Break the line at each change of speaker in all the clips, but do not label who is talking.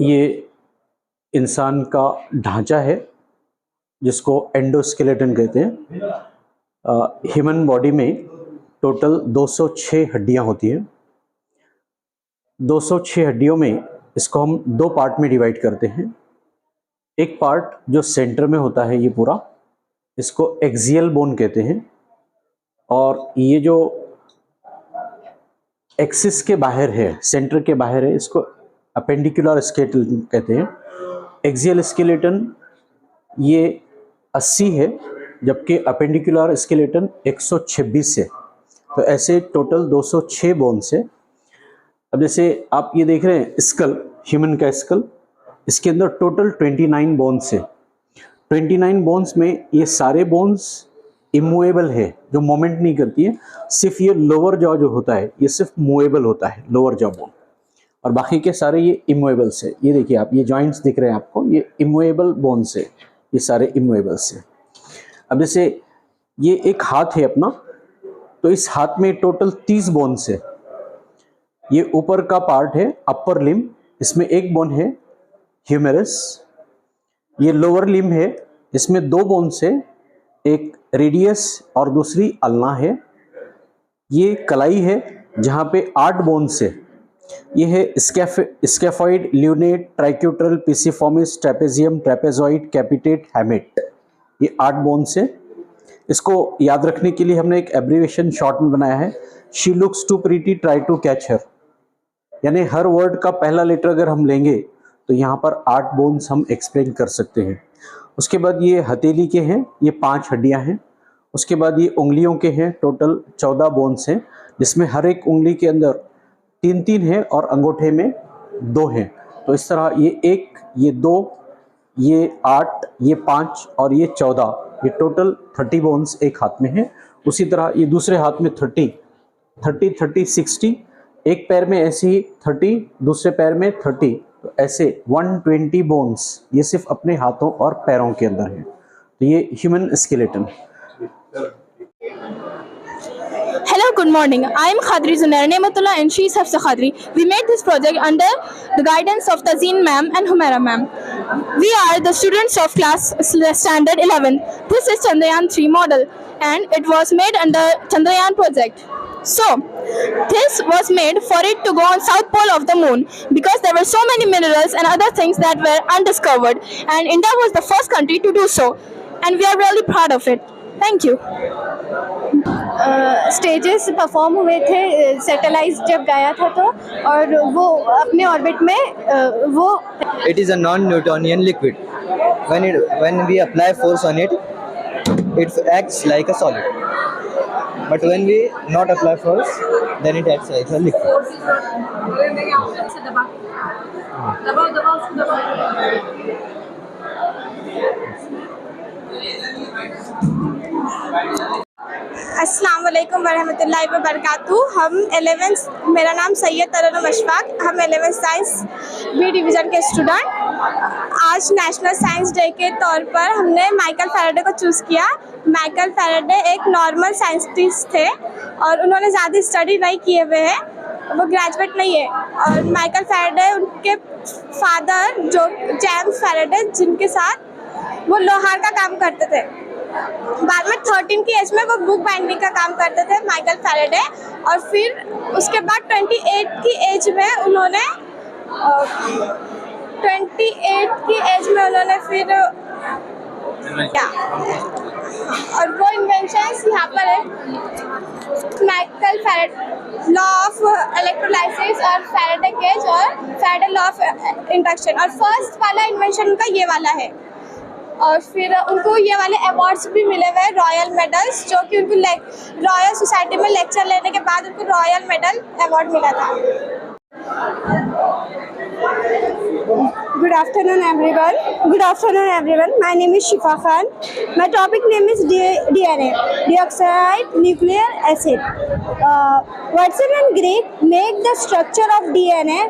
ये इंसान का ढांचा है जिसको एंडोस्केलेटन कहते हैं। ह्यूमन बॉडी में टोटल 206 हड्डियां होती हैं। 206 हड्डियों में इसको हम दो पार्ट में डिवाइड करते हैं। एक पार्ट जो सेंटर में होता है ये पूरा, इसको एक्सियल बोन कहते हैं, और ये जो एक्सिस के बाहर है, सेंटर के बाहर है, इसको अपेंडिकुलर स्केलेटन कहते हैं। एक्सियल स्केलेटन ये 80 है, जबकि अपेंडिकुलर स्केलेटन 126 है। तो ऐसे टोटल 206 बोन्स है। अब जैसे आप ये देख रहे हैं स्कल, ह्यूमन का स्कल, इसके अंदर टोटल 29 बोन्स है। 29 बोन्स में ये सारे बोन्स इमूवेबल है, जो मूवमेंट नहीं करती है। सिर्फ ये लोअर जॉ जो होता है ये सिर्फ मूवेबल होता है, लोअर जॉ बोन, और बाकी के सारे ये इमूवेबल्स है। ये देखिए आप, ये जॉइंट्स दिख रहे हैं आपको, ये इमूवेबल बोन्स है, ये सारे इमूवेबल्स है। अब जैसे ये एक हाथ है अपना, तो इस हाथ में टोटल 30 बोन्स है। ये ऊपर का पार्ट है अपर लिम्ब, इसमें एक बोन है ह्यूमेरस। ये लोअर लिम्ब है, इसमें दो बोन्स है, एक रेडियस और दूसरी अल्ना है। ये कलाई है जहाँ पे 8 बोन्स है। ये है scaphoid, lunate, triquetral, pisiformis, trapezium, trapezoid, capitate, hamate. ये 8 बोन्स है। इसको याद रखने के लिए हमने एक एब्रीविएशन शॉर्ट में बनाया है, she looks too pretty, try to catch her. यानी हर वर्ड का पहला लेटर अगर हम लेंगे तो यहाँ पर 8 बोन्स हम एक्सप्लेन कर सकते हैं। उसके बाद ये हथेली के हैं, ये 5 हड्डियाँ हैं। उसके बाद ये उंगलियों के हैं, टोटल 14 बोन्स हैं, जिसमें हर एक उंगली के अंदर 3-3 है और अंगूठे में 2 हैं। तो इस तरह ये 1, ये 2, ये 8, ये 5 और ये 14, ये टोटल 30 बोन्स एक हाथ में है। उसी तरह ये दूसरे हाथ में 30, 60, एक पैर में ऐसे ही 30, दूसरे पैर में 30, तो ऐसे 120 बोन्स ये सिर्फ अपने हाथों और पैरों के अंदर है। तो ये human skeleton.
Hello, good morning. I am Khadri Zunair Nematullah and she is Hafsa Khadri. We made this project under the guidance of Tazeen ma'am and Humaira ma'am. We are the students of class standard 11. This is Chandrayaan 3 model and it was made under Chandrayaan project. So, this was made for it to go on south pole of the moon because there were so many minerals and other things that were undiscovered, and India was the first country to do so, and we are really proud of it. Thank you.
Stages perform हुए थे satellite जब गया था तो, और वो अपने orbit में वो
It is a non-Newtonian liquid. When we apply force on it, it acts like a solid. But when we not apply force, then it acts like a liquid.
अस्सलाम वालेकुम वरहमतुल्लाहि वबरकातुहू। हम 11th, मेरा नाम सैयद तरन्नुम अशफाक, हम 11th साइंस बी डिवीज़न के student. आज national science day के तौर पर हमने माइकल फैराडे को चूज़ किया। माइकल फैराडे एक नॉर्मल साइंटिस्ट थे और उन्होंने ज़्यादा स्टडी नहीं किए हुए हैं, वो ग्रेजुएट नहीं है। और माइकल फैराडे, उनके फादर जो जेम्स फैराडे, जिनके साथ वो लोहार का काम करते थे। बाद में 13 की एज में वो बुक बाइंडिंग का काम करते थे माइकल फैराडे, और फिर उसके बाद 28 की एज में उन्होंने फिर और वो इन्वेंशंस यहाँ पर है, Michael Faraday law of electrolysis और फैराडे केज और फैराडे लॉ ऑफ इंडक्शन, और फर्स्ट वाला इन्वेंशन उनका ये वाला है। और फिर उनको ये वाले अवार्ड्स भी मिले हुए हैं, रॉयल मेडल्स, जो कि उनको रॉयल सोसाइटी में लेक्चर लेने के बाद उनको रॉयल मेडल अवार्ड मिला था।
Good afternoon everyone. My name is Shifa Khan. My topic name is DNA, deoxyribonucleic nucleic acid. Watson and Crick make the structure of DNA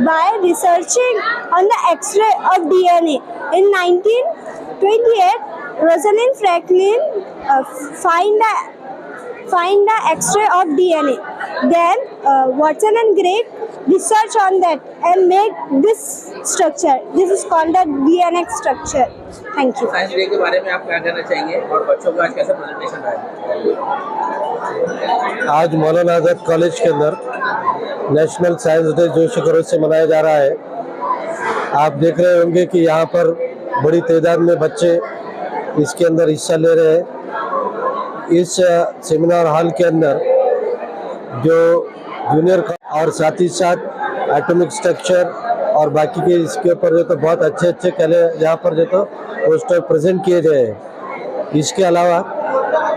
by researching on the X-ray of DNA. In 1928, Rosalind Franklin find the X-ray of DNA. Then Watson and Crick research on that and make this structure. This is called the DNA structure. Thank you.
Science day के बारे में आप क्या कहना चाहेंगे और बच्चों का आज कैसा प्रेजेंटेशन रहा?
आज मौलाना आज़ाद कॉलेज के अंदर नेशनल साइंस डे जोश खरोश से मनाया जा रहा है। आप देख रहे होंगे कि यहाँ पर बड़ी तादाद में बच्चे इसके अंदर हिस्सा ले रहे हैं। इस सेमिनार हॉल के अंदर जो जूनियर और साथ ही साथ एटॉमिक स्ट्रक्चर और बाकी के इसके ऊपर जो तो बहुत अच्छे अच्छे कले यहाँ पर जो तो पोस्टर प्रेजेंट किए गए हैं। इसके अलावा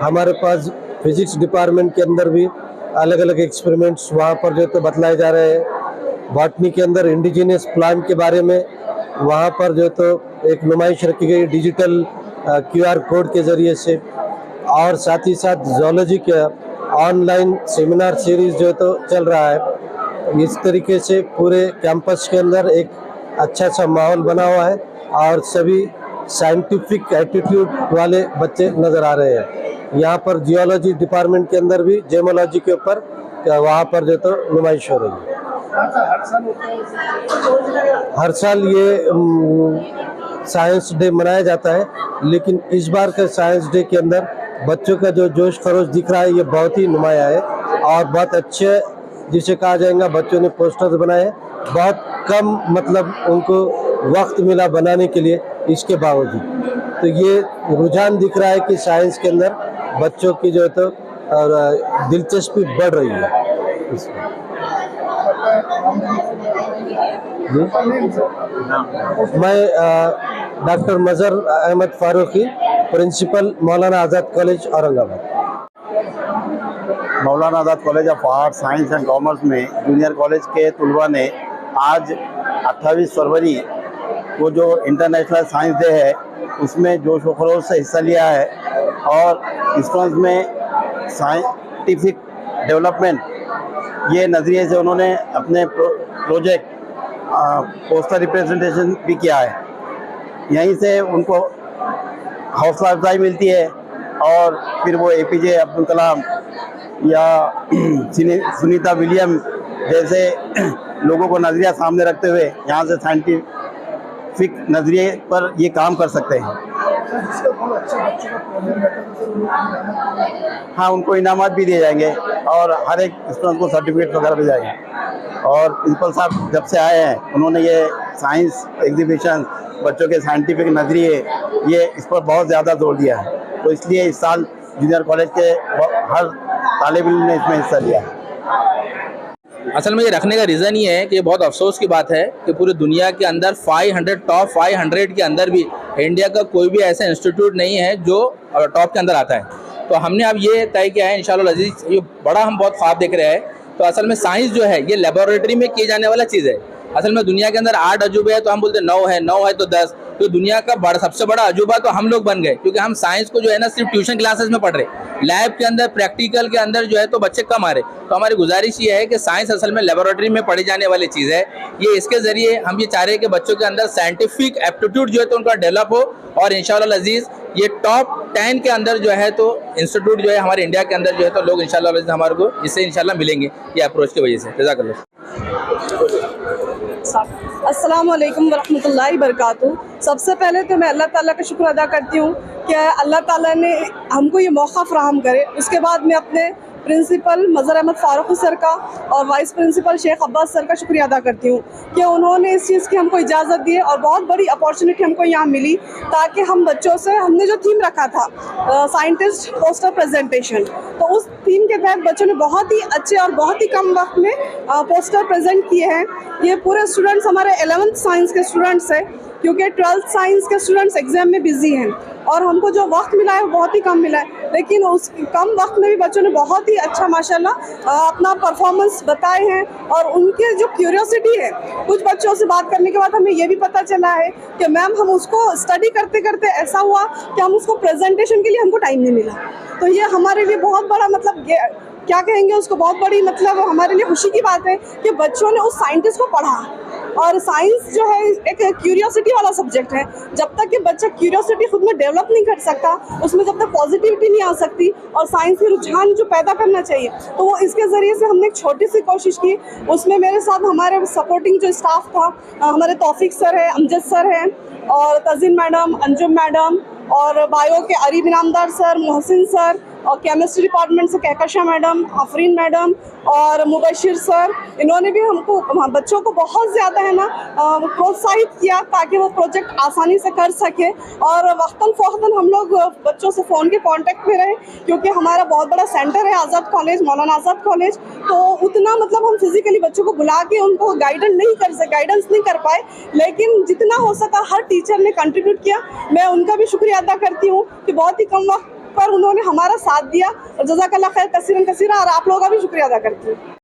हमारे पास फिजिक्स डिपार्टमेंट के अंदर भी अलग अलग एक्सपेरिमेंट्स वहाँ पर जो तो बतलाए जा रहे हैं। बॉटनी के अंदर इंडिजिनियस प्लांट के बारे में वहाँ पर जो तो एक नुमाइश रखी गई डिजिटल QR कोड के ज़रिए से, और साथ ही साथ ज़ूलॉजी के ऑनलाइन सेमिनार सीरीज़ जो तो चल रहा है। इस तरीके से पूरे कैंपस के अंदर एक अच्छा सा माहौल बना हुआ है और सभी साइंटिफिक एटीट्यूड वाले बच्चे नज़र आ रहे हैं। यहाँ पर जियोलॉजी डिपार्टमेंट के अंदर भी जेमोलॉजी के ऊपर वहाँ पर जो तो नुमाइश हो रही है। हर साल ये साइंस डे मनाया जाता है, लेकिन इस बार के साइंस डे के अंदर बच्चों का जो जोश खरोश दिख रहा है ये बहुत ही नुमाया है और बहुत अच्छे जिसे कहा जाएगा बच्चों ने पोस्टर्स बनाए। बहुत कम मतलब उनको वक्त मिला बनाने के लिए, इसके बावजूद तो ये रुझान दिख रहा है कि साइंस के अंदर बच्चों की जो है तो दिलचस्पी बढ़ रही है इसमें। मैं doctor Mazhar Ahmad Farooqui, principal Maulana Azad college Aurangabad.
Maulana Azad college of art science and commerce में जूनियर कॉलेज के तलबा ने आज 28 फरवरी को जो इंटरनेशनल साइंस डे है उसमें जोश व खरोश से हिस्सा लिया है और स्टूडेंट्स में साइंटिफिक डेवलपमेंट ये नज़रिए से उन्होंने अपने प्रोजेक्ट पोस्टर रिप्रेजेंटेशन भी किया है। यहीं से उनको हौसला अफजाई मिलती है और फिर वो APJ अब्दुल कलाम या सुनीता विलियम जैसे लोगों को नज़रिया सामने रखते हुए यहाँ से साइंटिफिक नज़रिए पर ये काम कर सकते हैं। हाँ, उनको इनामात भी दिए जाएंगे और हर एक स्टूडेंट को सर्टिफिकेट वगैरह भी जाएंगे। और प्रिंसिपल साहब जब से आए हैं उन्होंने ये साइंस एग्जीबिशन बच्चों के साइंटिफिक नज़रिए ये इस पर बहुत ज़्यादा जोर दिया है, तो इसलिए इस साल जूनियर कॉलेज के हर तालिब इल्म ने इसमें हिस्सा लिया है।
असल में ये रखने का रीज़न ये है कि बहुत अफसोस की बात है कि पूरी दुनिया के अंदर 500 टॉप 500 के अंदर भी इंडिया का कोई भी ऐसा इंस्टीट्यूट नहीं है जो टॉप के अंदर आता है। तो हमने अब ये तय किया है इंशाअल्लाह अजीज़, ये बड़ा हम बहुत ख्वाब देख रहे हैं। तो असल में साइंस जो है ये लेबोरेटरी में किए जाने वाला चीज़ है। असल में दुनिया के अंदर 8 अजूबे हैं तो हम बोलते 9 है, 9 है तो 10। तो दुनिया का सबसे बड़ा अजूबा तो हम लोग बन गए, क्योंकि हम साइंस को जो है ना सिर्फ ट्यूशन क्लासेस में पढ़ रहे, लैब के अंदर प्रैक्टिकल के अंदर जो है तो बच्चे कम आ रहे। तो हमारी गुजारिश ये है कि साइंस असल में लेबोरेटरी में पढ़ी जाने वाली चीज़ है। ये इसके ज़रिए हम ये चाह रहे हैं कि बच्चों के अंदर साइंटिफिक एप्टीट्यूड जो है तो उनका डेवलप हो और इंशाअल्लाह अजीज़ ये टॉप 10 के अंदर जो है तो इंस्टीट्यूट जो है हमारे इंडिया के अंदर जो है तो लोग इंशाअल्लाह अजीज़ हमारे को इससे इंशाअल्लाह मिलेंगे ये अप्रोच की वजह से। जज़ाकल्लाह।
अस्सलाम वालेकुम वरहमतुल्लाहि वबरकातुहू। सबसे पहले तो मैं अल्लाह ताला का शुक्र अदा करती हूँ कि अल्लाह ताला ने हमको ये मौका फ़राहम करे। उसके बाद मैं अपने प्रिंसिपल मजहर अहमद फारूकी सर का और vice principal Sheikh Abbas sir का शुक्रिया अदा करती हूँ कि उन्होंने इस चीज़ की हमको इजाज़त दी और बहुत बड़ी अपॉर्चुनिटी हमको यहाँ मिली, ताकि हम बच्चों से हमने जो थीम रखा था साइंटिस्ट पोस्टर प्रेजेंटेशन, तो उस थीम के तहत बच्चों ने बहुत ही अच्छे और बहुत ही कम वक्त में पोस्टर प्रेजेंट किए हैं। ये पूरे स्टूडेंट्स हमारे 11th साइंस के स्टूडेंट्स हैं, क्योंकि 12th साइंस के स्टूडेंट्स एग्ज़ाम में बिजी हैं और हमको जो वक्त मिला है वो बहुत ही कम मिला है, लेकिन उस कम वक्त में भी बच्चों ने बहुत ही अच्छा माशाल्लाह अपना परफॉर्मेंस बताए हैं। और उनके जो क्यूरियोसिटी है, कुछ बच्चों से बात करने के बाद हमें ये भी पता चला है कि मैम हम उसको स्टडी करते करते ऐसा हुआ कि हम उसको प्रेजेंटेशन के लिए हमको टाइम नहीं मिला। तो ये हमारे लिए बहुत बड़ा मतलब क्या कहेंगे उसको, बहुत बड़ी मतलब हमारे लिए खुशी की बात है कि बच्चों ने उस साइंटिस्ट को पढ़ा। और साइंस जो है एक क्यूरियोसिटी वाला सब्जेक्ट है, जब तक कि बच्चा क्यूरियोसिटी खुद में डेवलप डेवलप नहीं कर सकता, उसमें जब तक पॉजिटिविटी नहीं आ सकती और साइंस के रुझान जो पैदा करना चाहिए, तो वो इसके ज़रिए से हमने एक छोटी सी कोशिश की। उसमें मेरे साथ हमारे सपोर्टिंग जो स्टाफ था, हमारे तौफीक सर है, अमजद सर हैं और तज़ीन मैडम, अंजुम मैडम, और बायो के अरीब इनामदार सर, मोहसिन सर, और केमिस्ट्री डिपार्टमेंट से कहकशा मैडम, आफरीन मैडम और मुबशिर सर, इन्होंने भी हमको बच्चों को बहुत ज़्यादा है ना प्रोत्साहित किया ताकि वो प्रोजेक्ट आसानी से कर सके। और वक्तन फ़ौक़तन हम लोग बच्चों से फ़ोन के कांटेक्ट में रहे, क्योंकि हमारा बहुत बड़ा सेंटर है आज़ाद कॉलेज, मौलाना आज़ाद कॉलेज, तो उतना मतलब हम फिज़िकली बच्चों को बुला के उनको गाइडेंस नहीं कर पाए, लेकिन जितना हो सका हर टीचर ने कंट्रीब्यूट किया। मैं उनका भी शुक्रिया अदा करती हूँ कि बहुत ही कम वक्त पर उन्होंने हमारा साथ दिया, और जज़ाकल्लाह खैर कसीरन कसीरा, और आप लोगों का भी शुक्रिया अदा करती हूँ।